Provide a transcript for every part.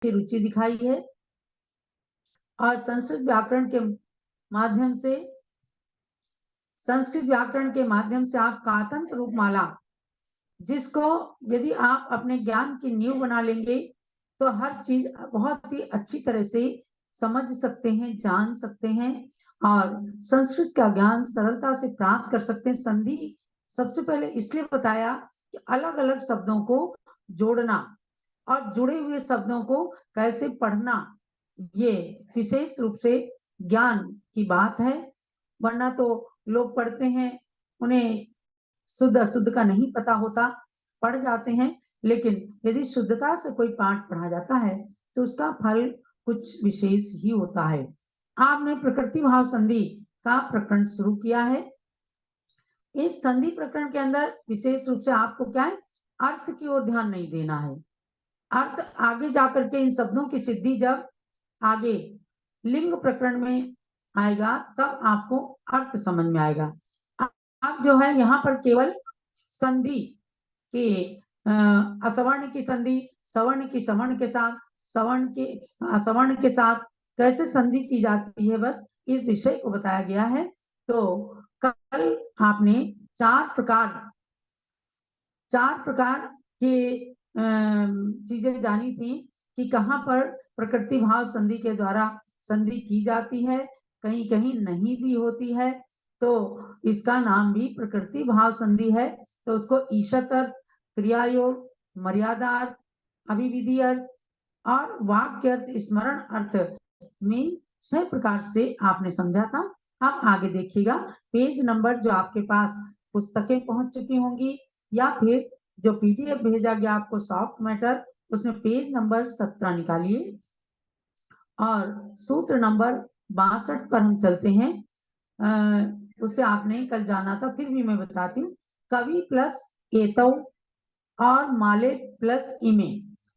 रुचि दिखाई है और संस्कृत व्याकरण के माध्यम से आप कातंत्र रूपमाला, जिसको यदि आप अपने ज्ञान की नींव बना लेंगे तो हर चीज बहुत ही अच्छी तरह से समझ सकते हैं, जान सकते हैं और संस्कृत का ज्ञान सरलता से प्राप्त कर सकते हैं। संधि सबसे पहले इसलिए बताया कि अलग अलग शब्दों को जोड़ना और जुड़े हुए शब्दों को कैसे पढ़ना, ये विशेष रूप से ज्ञान की बात है। वरना तो लोग पढ़ते हैं, उन्हें शुद्ध अशुद्ध का नहीं पता होता, पढ़ जाते हैं, लेकिन यदि शुद्धता से कोई पाठ पढ़ा जाता है तो उसका फल कुछ विशेष ही होता है। आपने प्रकृति भाव संधि का प्रकरण शुरू किया है। इस संधि प्रकरण के अंदर विशेष रूप से आपको क्या है, अर्थ की ओर ध्यान नहीं देना है। अर्थ आगे जाकर के इन शब्दों की सिद्धि जब आगे लिंग प्रकरण में आएगा तब आपको अर्थ समझ में आएगा। अब जो है यहाँ पर केवल संधि के असवर्ण की संधि सवर्ण की सवर्ण के साथ, सवर्ण के असवर्ण के साथ कैसे संधि की जाती है, बस इस विषय को बताया गया है। तो कल आपने चार प्रकार के चीजें जानी थी कि कहाँ पर प्रकृति भाव संधि के द्वारा संधि की जाती है, कहीं कहीं नहीं भी होती है, तो इसका नाम भी प्रकृति भाव संधि है। तो उसको ईशत अर्थ, क्रियायोग, मर्यादा अर्थ, अभिविधि अर्थ और वाक्य अर्थ, स्मरण अर्थ में 6 प्रकार से आपने समझा था। अब आगे देखिएगा, पेज नंबर जो आपके पास पुस्तकें पहुंच चुकी होंगी या फिर जो पीडीएफ भेजा गया आपको सॉफ्ट मैटर, उसमें पेज नंबर 17 निकालिए और सूत्र नंबर 62 पर हम चलते हैं। उसे आपने कल जाना था, फिर भी मैं बताती हूँ। कवि प्लस एतौ और माले प्लस इमे।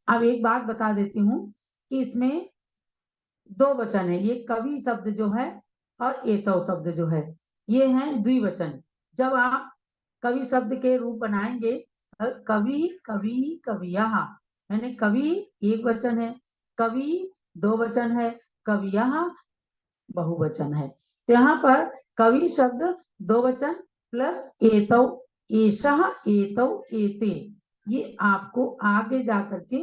अब एक बात बता देती हूँ कि इसमें 2 वचन है। ये कवि शब्द जो है और एतौ शब्द जो है ये है द्विवचन। जब आप कवि शब्द के रूप बनाएंगे, कवि कवि कवियः, यानी कवि एक वचन है, कवि 2 वचन है, कवियः बहुवचन है। तो यहाँ पर कवि शब्द 2 वचन प्लस एतौ, एषः, एतौ, एते, ये आपको आगे जाकर के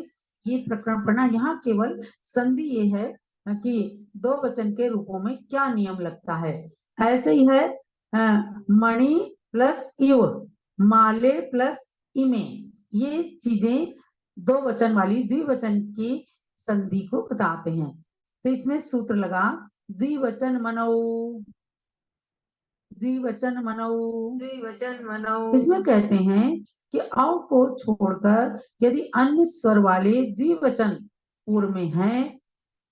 ये प्रकरण पढ़ना। यहाँ केवल संधि ये है कि 2 वचन के रूपों में क्या नियम लगता है। ऐसे ही है मणि प्लस इव, माले प्लस इमे, ये चीजें 2 वचन वाली द्विवचन की संधि को बताते हैं। तो इसमें सूत्र लगा द्विवचन मनौ, द्विवचन मनौ, द्विवचन मनौ। इसमें कहते हैं कि औ को छोड़कर यदि अन्य स्वर वाले द्विवचन पूर्व में हैं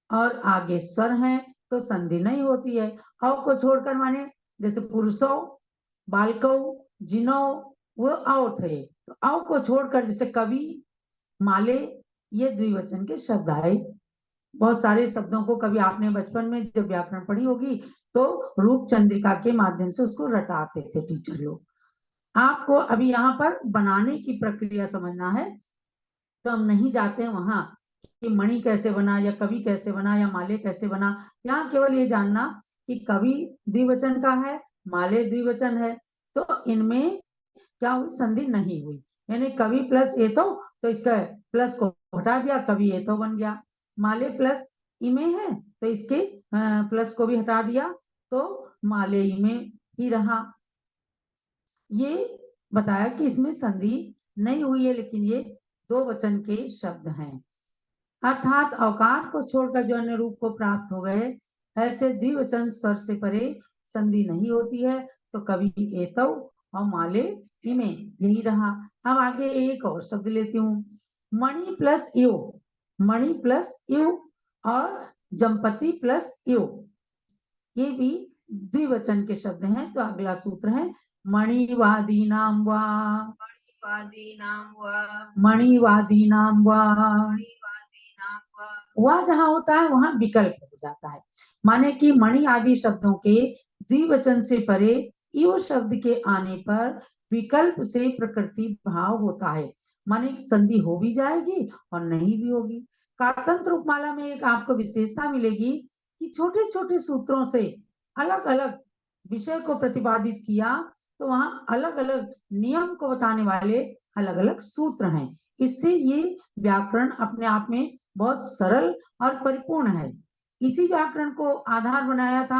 और आगे स्वर हैं तो संधि नहीं होती है। औ को छोड़कर माने जैसे पुरुषो, बालको, जिनो, वो औ थे, तो औ को छोड़कर जैसे कवि, माले, ये द्विवचन के शब्द आए। बहुत सारे शब्दों को कभी आपने बचपन में जब व्याकरण पढ़ी होगी तो रूप चंद्रिका के माध्यम से उसको रटाते थे टीचर लोग। आपको अभी यहाँ पर बनाने की प्रक्रिया समझना है, तो हम नहीं जाते हैं वहां कि मणि कैसे बना या कवि कैसे बना या माले कैसे बना। यहाँ केवल ये जानना कि कवि द्विवचन का है, माले द्विवचन है, तो इनमें क्या हुई, संधि नहीं हुई। यानी कवि प्लस एतो, तो इसका प्लस को हटा दिया, कवि एतो बन गया। माले प्लस इमे है तो इसके प्लस को भी हटा दिया तो माले इमे ही रहा। ये बताया कि इसमें संधि नहीं हुई है, लेकिन ये 2 वचन के शब्द हैं, अर्थात अवकार को छोड़कर जो अन्य रूप को प्राप्त हो गए, ऐसे द्विवचन स्वर से परे संधि नहीं होती है। तो कवि एतौ और माले इमे, यही रहा। अब आगे एक और शब्द लेती हूँ, मणि प्लस यू, मणि प्लस यू और जमपति प्लस यू, ये भी द्विवचन के शब्द हैं। तो अगला सूत्र है मणिवादीनां वा, मणिवादीनां वा, मणिवादीनां वा, वह जहां होता है वहां विकल्प हो जाता है। माने कि मणि आदि शब्दों के द्विवचन से परे इव शब्द के आने पर विकल्प से प्रकृति भाव होता है। माने संधि हो भी जाएगी और नहीं भी होगी। कातंत्र उपमाला में एक आपको विशेषता मिलेगी कि छोटे छोटे सूत्रों से अलग अलग विषय को प्रतिपादित किया, तो वहां अलग अलग नियम को बताने वाले अलग अलग सूत्र हैं। इससे ये व्याकरण अपने आप में बहुत सरल और परिपूर्ण है। इसी व्याकरण को आधार बनाया था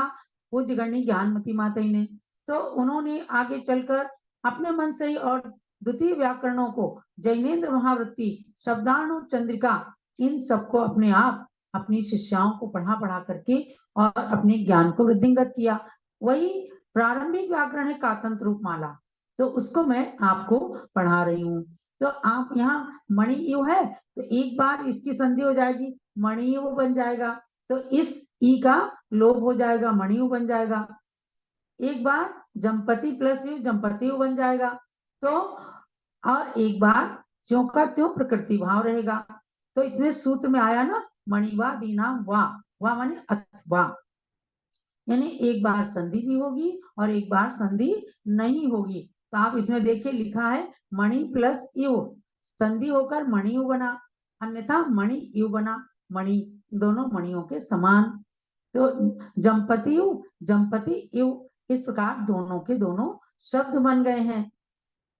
पूज्य गणी ज्ञानमती माता ने। तो उन्होंने आगे चलकर अपने मन से ही और द्वितीय व्याकरणों को, जैनेन्द्र महावृत्ति, शब्दानु चंद्रिका, इन सबको अपने आप अपनी शिष्याओं को पढ़ा पढ़ा करके और अपने ज्ञान को वृद्धिंगत किया। वही प्रारंभिक व्याकरण है कातंत्र उपमाला, तो उसको मैं आपको पढ़ा रही हूँ। तो आप यहाँ मणि यु है, तो एक बार इसकी संधि हो जाएगी, मणि यु बन जाएगा। तो इस ई का लोप हो जाएगा, मणि यु बन जाएगा। एक बार जमपति प्लस यु जमपति यु बन जाएगा। तो और एक बार ज्यों का त्यों प्रकृति भाव रहेगा। तो इसमें सूत्र में आया ना, मणिवा दीना वा माने अथवा, यानी एक बार संधि भी होगी और एक बार संधि नहीं होगी। तो आप इसमें देखिए लिखा है मणि प्लस यु, संधि होकर मणि यु बना, अन्यथा मणि यु बना, मणि दोनों मणियों के समान। तो जमपति यु इस प्रकार दोनों के दोनों शब्द बन गए हैं।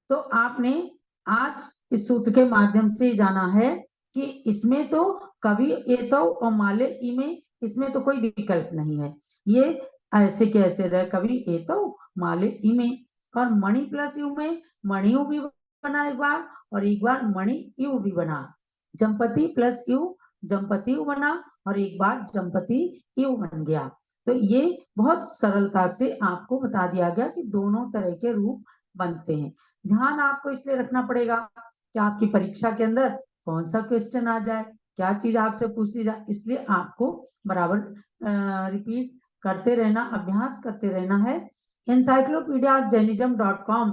तो आपने आज इस सूत्र के माध्यम से जाना है कि इसमें तो कभी एतो और माले ई में इसमें तो कोई विकल्प नहीं है, ये ऐसे के ऐसे रहे, कभी एतो माले ई में। और मणि प्लस यू में मणि यू भी बना एक बार, और एक बार मणि यू भी बना। जमपति प्लस यू जमपति यू बना, और एक बार जमपति यू बन गया। तो ये बहुत सरलता से आपको बता दिया गया कि दोनों तरह के रूप बनते हैं। ध्यान आपको इसलिए रखना पड़ेगा कि आपकी परीक्षा के अंदर कौन सा क्वेश्चन आ जाए, क्या चीज आपसे पूछ ली जाए, इसलिए आपको बराबर रिपीट करते रहना, अभ्यास करते रहना है। encyclopedia jainism.com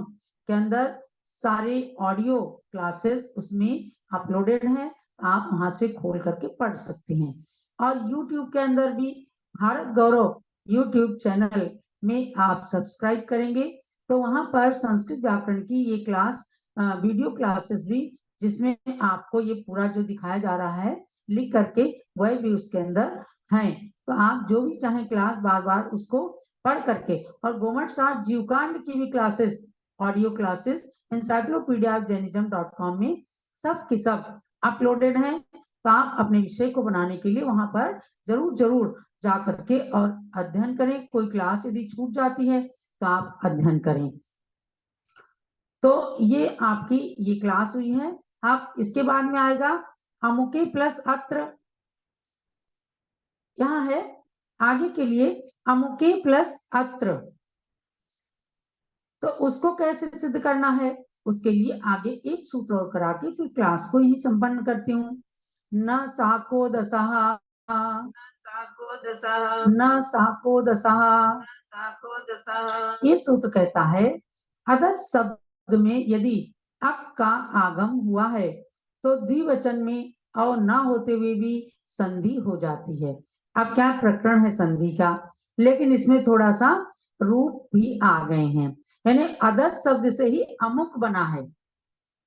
के अंदर सारे ऑडियो क्लासेस उसमें अपलोडेड हैं, आप वहां से खोल करके पढ़ सकते हैं। और YouTube के अंदर भी भारत गौरव YouTube चैनल में आप सब्सक्राइब करेंगे तो वहां पर संस्कृत व्याकरण की ये क्लास वीडियो क्लासेस भी, जिसमें आपको ये पूरा जो दिखाया जा रहा है लिख करके, वह भी उसके अंदर हैं। तो आप जो भी चाहें क्लास बार बार उसको पढ़ करके, और गोमट शाह जीवकांड की भी classes, audio classes encyclopedia jainism.com में सब की सब अपलोडेड हैं। तो आप अपने विषय को बनाने के लिए वहां पर जरूर जरूर जा करके और अध्ययन करें। कोई क्लास यदि छूट जाती है तो आप अध्ययन करें। तो ये आपकी ये क्लास हुई है। अब इसके बाद में आएगा अमुके प्लस अत्र, यहाँ है आगे के लिए अमुके प्लस अत्र। तो उसको कैसे सिद्ध करना है, उसके लिए आगे एक सूत्र और करा के फिर क्लास को यही संपन्न करती हूँ। न साको दसहा, न साको दसहा, ये सूत्र कहता है अदस शब्द में यदि अक का आगम हुआ है तो द्विवचन में और ना होते हुए भी संधि हो जाती है। अब क्या प्रकरण है संधि का, लेकिन इसमें थोड़ा सा रूप भी आ गए हैं, यानी अदस शब्द से ही अमुक बना है,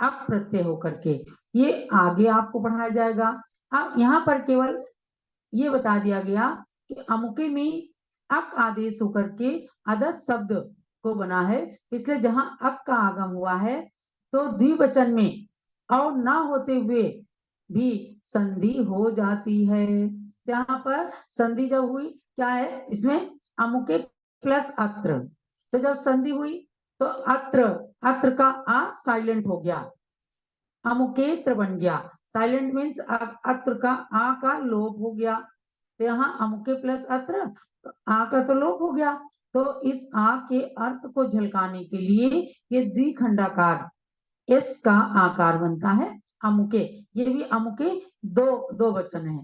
अप प्रत्यय होकर के, ये आगे आपको पढ़ाया जाएगा। अब यहाँ पर केवल ये बता दिया गया कि अमुके में अक आदेश होकर के अदस शब्द को बना है, इसलिए जहां अक का आगम हुआ है तो द्विवचन में और ना होते हुए भी संधि हो जाती है। यहाँ पर संधि जब हुई क्या है, इसमें अमुके प्लस अत्र, तो जब संधि हुई तो अत्र का आ साइलेंट हो गया, अमुकेत्र बन गया। साइलेंट मीन्स अत्र का आ का लोप हो गया, तो यहाँ अमुके प्लस अत्र, आ का तो लोप हो गया। तो इस आ के अर्थ को झलकाने के लिए ये द्विखंडाकार एस का आकार बनता है अमुके। ये भी अमुके दो वचन है,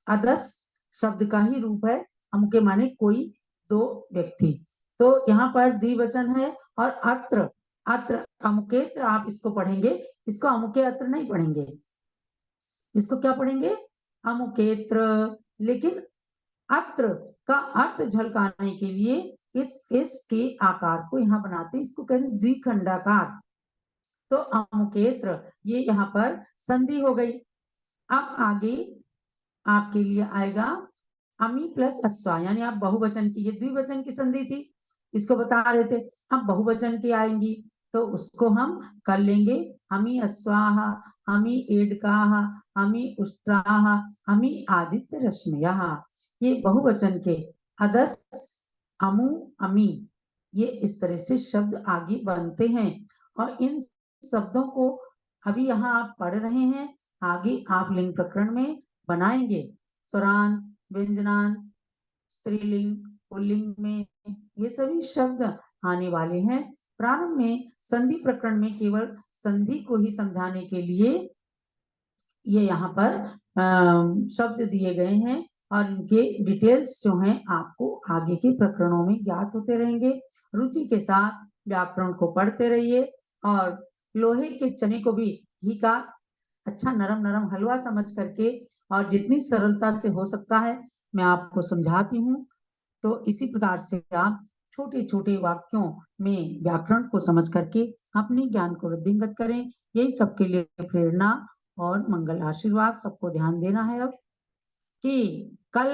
अदस शब्द का ही रूप है। अमुके माने कोई दो व्यक्ति, तो यहाँ पर द्विवचन है। और अत्र अत्र अमुकेत्र आप इसको पढ़ेंगे, इसको अमुके अत्र नहीं पढ़ेंगे, इसको क्या पढ़ेंगे अमुकेत्र। लेकिन अत्र का अर्थ झलकाने के लिए इस के आकार को यहाँ बनाते हैं, इसको कहते हैं द्विखंडाकार। तो अमुकेत्र ये यहाँ पर संधि हो गई। अब आगे आपके लिए आएगा अमी प्लस अस्वा, यानी आप बहुवचन की, ये द्विवचन की संधि थी, इसको बता रहे थे। हम बहुवचन की आएंगी तो उसको हम कर लेंगे हमी अस्वाह, हमी एडकाह, हमी उष्ट्राह, हमी आदित्य रश्मियाः। ये बहुवचन के अदस, अमु, अमी, ये इस तरह से शब्द आगे बनते हैं। और इन शब्दों को अभी यहाँ आप पढ़ रहे हैं, आगे आप लिंग प्रकरण में बनाएंगे। स्वरांत, व्यंजनांत, स्त्रीलिंग, पुल्लिंग में ये सभी शब्द आने वाले हैं। प्रारंभ में संधि प्रकरण में केवल संधि को ही समझाने के लिए ये यहाँ पर शब्द दिए गए हैं, और इनके डिटेल्स जो हैं आपको आगे के प्रकरणों में ज्ञात होते रहेंगे। रुचि के साथ व्याकरण को पढ़ते रहिए, और लोहे के चने को भी घी का अच्छा नरम नरम हलवा समझ करके, और जितनी सरलता से हो सकता है मैं आपको समझाती हूँ। तो इसी प्रकार से आप छोटे छोटे वाक्यों में व्याकरण को समझ करके अपने ज्ञान को वृद्धिंगत करें। यही सबके लिए प्रेरणा और मंगल आशीर्वाद। सबको ध्यान देना है अब कि कल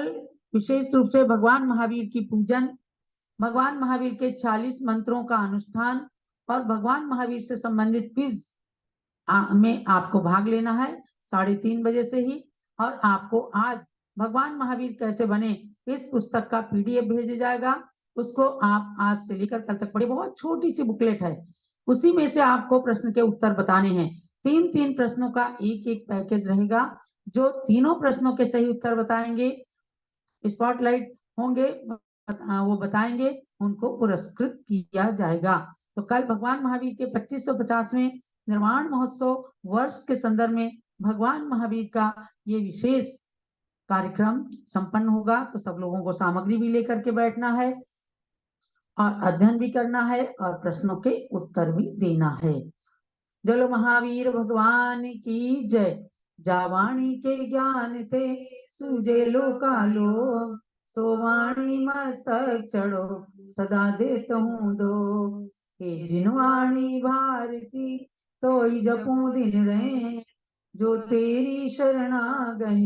विशेष रूप से भगवान महावीर की पूजन, भगवान महावीर के 46 मंत्रों का अनुष्ठान और भगवान महावीर से संबंधित क्विज में आपको भाग लेना है 3:30 बजे से ही। और आपको आज भगवान महावीर कैसे बने इस पुस्तक का पीडीएफ भेजा जाएगा, उसको आप आज से लेकर कल तक पढ़े। बहुत छोटी सी बुकलेट है, उसी में से आपको प्रश्न के उत्तर बताने हैं। 3-3 प्रश्नों का एक एक पैकेज रहेगा। जो तीनों प्रश्नों के सही उत्तर बताएंगे, स्पॉटलाइट होंगे, वो बताएंगे, उनको पुरस्कृत किया जाएगा। तो कल भगवान महावीर के 2550वें निर्वाण महोत्सव वर्ष के संदर्भ में भगवान महावीर का ये विशेष कार्यक्रम संपन्न होगा। तो सब लोगों को सामग्री भी लेकर के बैठना है, और अध्ययन भी करना है, और प्रश्नों के उत्तर भी देना है। जलो महावीर भगवान की जय। जावाणी के ज्ञान ते सूझे लोकालोक, सो वाणी मस्तक चढ़ो सदा देत हूँ दो। हे जिनवाणी भारती तो जपू दिन रहे, जो तेरी शरणा गए।